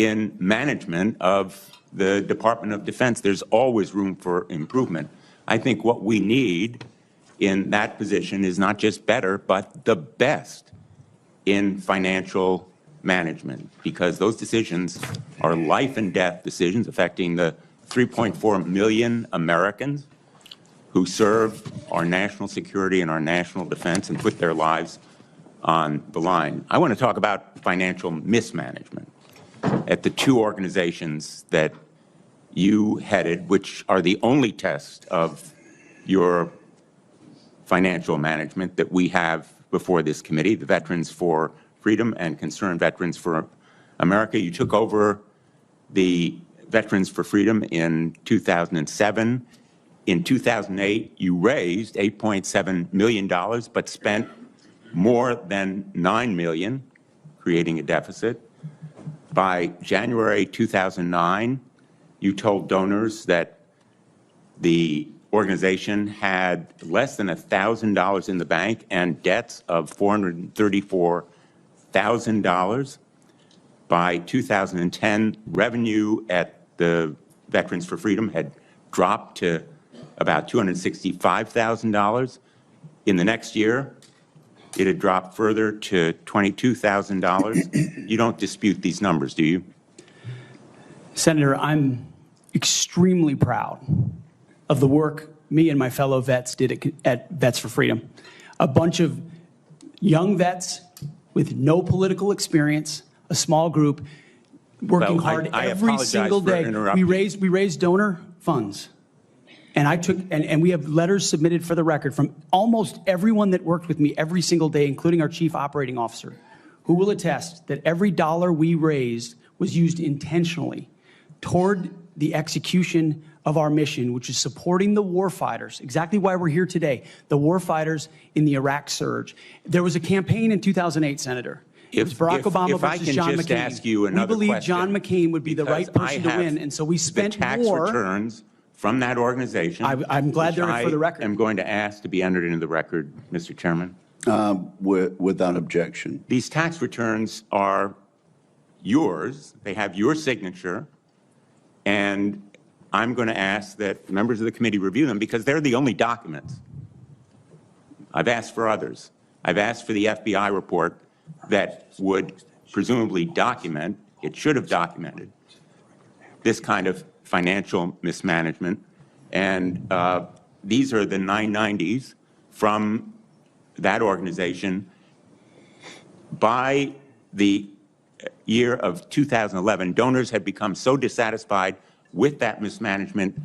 in management of the Department of Defense. There's always room for improvement. I think what we need in that position is not just better, but the best in financial management, because those decisions are life and death decisions affecting the 3.4 million Americans who serve our national security and our national defense and put their lives on the line. I want to talk about financial mismanagement at the two organizations that you headed, which are the only test of your financial management that we have before this committee, the Veterans for Freedom and Concerned Veterans for America. You took over the Veterans for Freedom in 2007. In 2008, you raised $8.7 million, but spent more than $9 million, creating a deficit. By January 2009, you told donors that the organization had less than $1,000 in the bank and debts of $434,000. By 2010, revenue at the Veterans for Freedom had dropped to about $265,000. In the next year, it had dropped further to $22,000. You don't dispute these numbers, do you? Senator, I'm extremely proud of the work me and my fellow vets did at Vets for Freedom. A bunch of young vets with no political experience, a small group, working hard every single day. We raised donor funds. And we have letters submitted for the record from almost everyone that worked with me every single day, including our chief operating officer, who will attest that every dollar we raised was used intentionally toward the execution of our mission, which is supporting the warfighters, exactly why we're here today, the warfighters in the Iraq surge. There was a campaign in 2008, Senator. It was Barack Obama versus John McCain. Ask you another we believe question, John McCain would be the right person to win, and so we spent the tax more. Returns from that organization. I'm glad they're for the record. I'm going to ask to be entered into the record, Mr. Chairman. Without objection. These tax returns are yours. They have your signature. And I'm going to ask that members of the committee review them because they're the only documents. I've asked for others. I've asked for the FBI report that would presumably document, it should have documented, this kind of financial mismanagement. And these are the 990s from that organization. By the year of 2011, donors had become so dissatisfied with that mismanagement,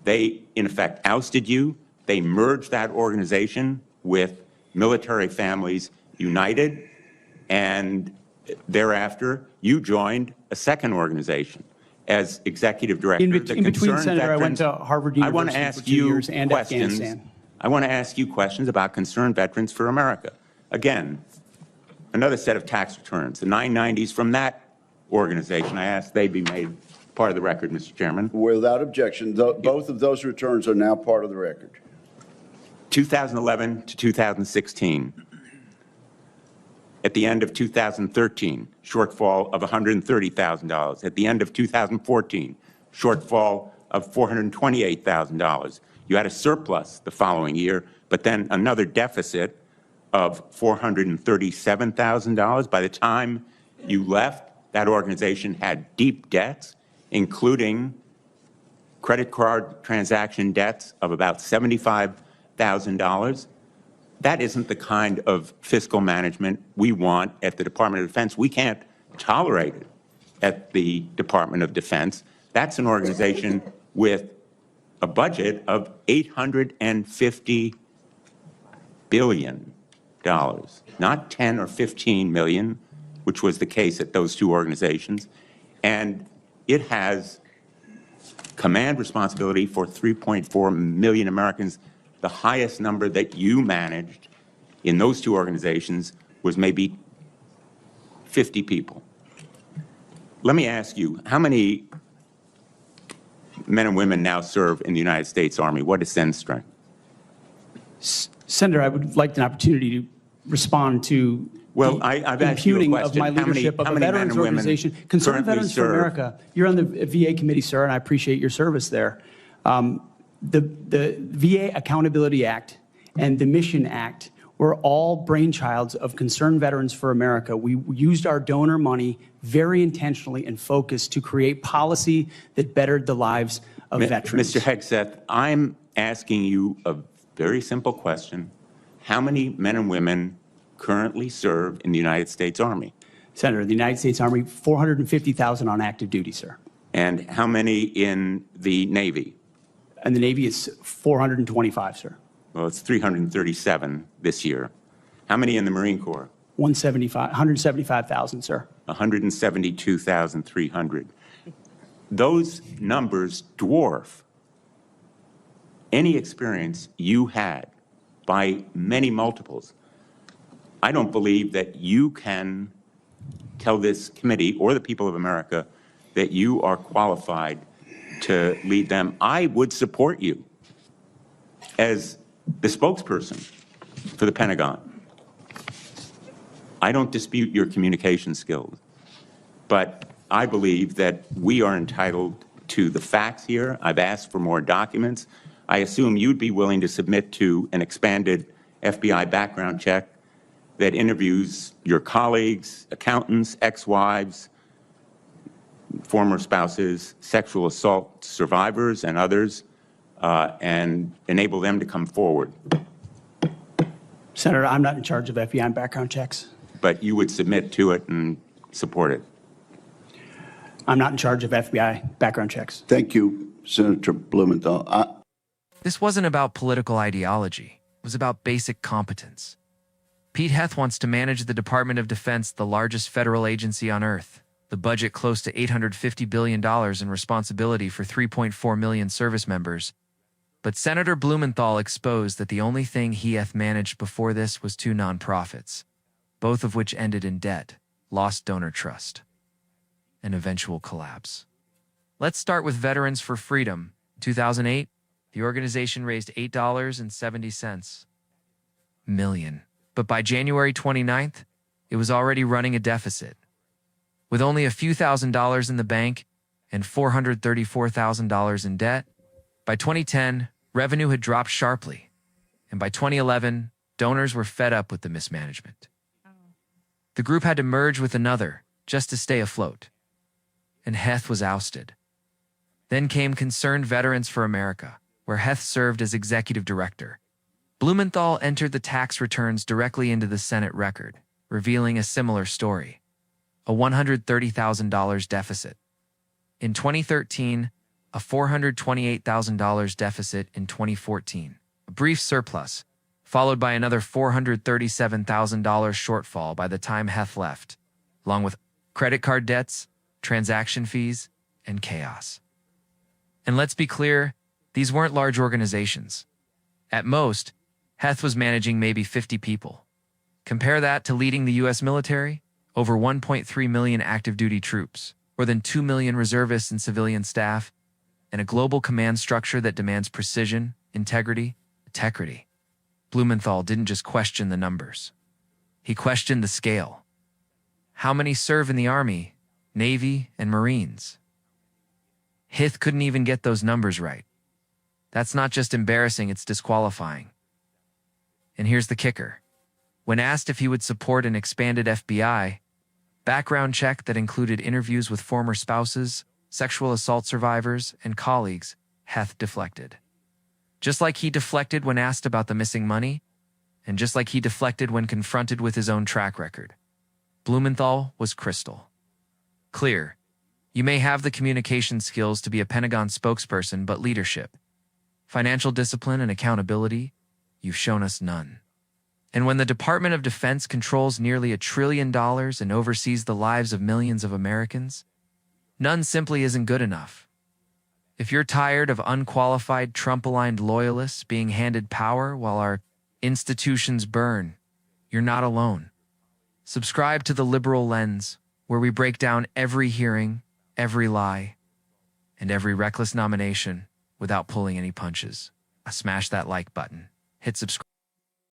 they, in effect, ousted you. They merged that organization with Military Families United, and thereafter, you joined a second organization as executive director. In between, Senator, I went to Harvard University for 2 years and Afghanistan. I want to ask you questions about Concerned Veterans for America. Again, another set of tax returns, the 990s from that organization. I ask they be made part of the record, Mr. Chairman. Without objection, both of those returns are now part of the record. 2011 to 2016. At the end of 2013, shortfall of $130,000. At the end of 2014, shortfall of $428,000. You had a surplus the following year, but then another deficit of $437,000. By the time you left, that organization had deep debts, including credit card transaction debts of about $75,000. That isn't the kind of fiscal management we want at the Department of Defense. We can't tolerate it at the Department of Defense. That's an organization with a budget of $850 billion, not 10 or 15 million, which was the case at those two organizations. And it has command responsibility for 3.4 million Americans. The highest number that you managed in those two organizations was maybe 50 people. Let me ask you, how many men and women now serve in the United States Army? What is Sen's strength? Senator, I would like an opportunity to respond to Well, I've asked you a impugning of question. my How many- leadership of how a many men veterans and women organization. Concerned currently Veterans for serve? America, you're on the VA committee, sir, and I appreciate your service there. The VA Accountability Act and the Mission Act were all brainchilds of Concerned Veterans for America. We used our donor money very intentionally and focused to create policy that bettered the lives of veterans. Mr. Hegseth, I'm asking you a very simple question. How many men and women currently serve in the United States Army? Senator, the United States Army, 450,000 on active duty, sir. And how many in the Navy? And the Navy is 425, sir. Well, it's 337 this year. How many in the Marine Corps? 175,000, sir. 172,300. Those numbers dwarf any experience you had by many multiples. I don't believe that you can tell this committee or the people of America that you are qualified to lead them. I would support you as the spokesperson for the Pentagon. I don't dispute your communication skills, but I believe that we are entitled to the facts here. I've asked for more documents. I assume you'd be willing to submit to an expanded FBI background check that interviews your colleagues, accountants, ex-wives, former spouses, sexual assault survivors, and others, and enable them to come forward. Senator, I'm not in charge of FBI background checks. But you would submit to it and support it. I'm not in charge of FBI background checks. Thank you, Senator Blumenthal. This wasn't about political ideology. It was about basic competence. Pete Heth wants to manage the Department of Defense, the largest federal agency on Earth. The budget close to $850 billion and responsibility for 3.4 million service members. But Senator Blumenthal exposed that the only thing Heth managed before this was 2 nonprofits, both of which ended in debt, lost donor trust, and eventual collapse. Let's start with Veterans for Freedom. 2008, the organization raised $8.70 million. But by January 29th, it was already running a deficit. With only a few $1,000s in the bank and $434,000 in debt, by 2010, revenue had dropped sharply. And by 2011, donors were fed up with the mismanagement. The group had to merge with another just to stay afloat. And Heth was ousted. Then came Concerned Veterans for America, where Heth served as executive director. Blumenthal entered the tax returns directly into the Senate record, revealing a similar story. A $130,000 deficit. In 2013, a $428,000 deficit in 2014. A brief surplus, followed by another $437,000 shortfall by the time Heth left, along with credit card debts, transaction fees, and chaos. And let's be clear, these weren't large organizations. At most, Heth was managing maybe 50 people. Compare that to leading the U.S. military, over 1.3 million active duty troops, more than 2 million reservists and civilian staff, and a global command structure that demands precision, integrity. Blumenthal didn't just question the numbers. He questioned the scale. How many serve in the Army, Navy, and Marines? Heth couldn't even get those numbers right. That's not just embarrassing, it's disqualifying. And here's the kicker. When asked if he would support an expanded FBI background check that included interviews with former spouses, sexual assault survivors, and colleagues, Heth deflected. Just like he deflected when asked about the missing money, and just like he deflected when confronted with his own track record. Blumenthal was crystal clear. You may have the communication skills to be a Pentagon spokesperson, but leadership, financial discipline, and accountability, you've shown us none. And when the Department of Defense controls nearly $1 trillion and oversees the lives of millions of Americans, none simply isn't good enough. If you're tired of unqualified Trump-aligned loyalists being handed power while our institutions burn, you're not alone. Subscribe to The Liberal Lens, where we break down every hearing, every lie, and every reckless nomination without pulling any punches. Smash that like button. Hit subscribe.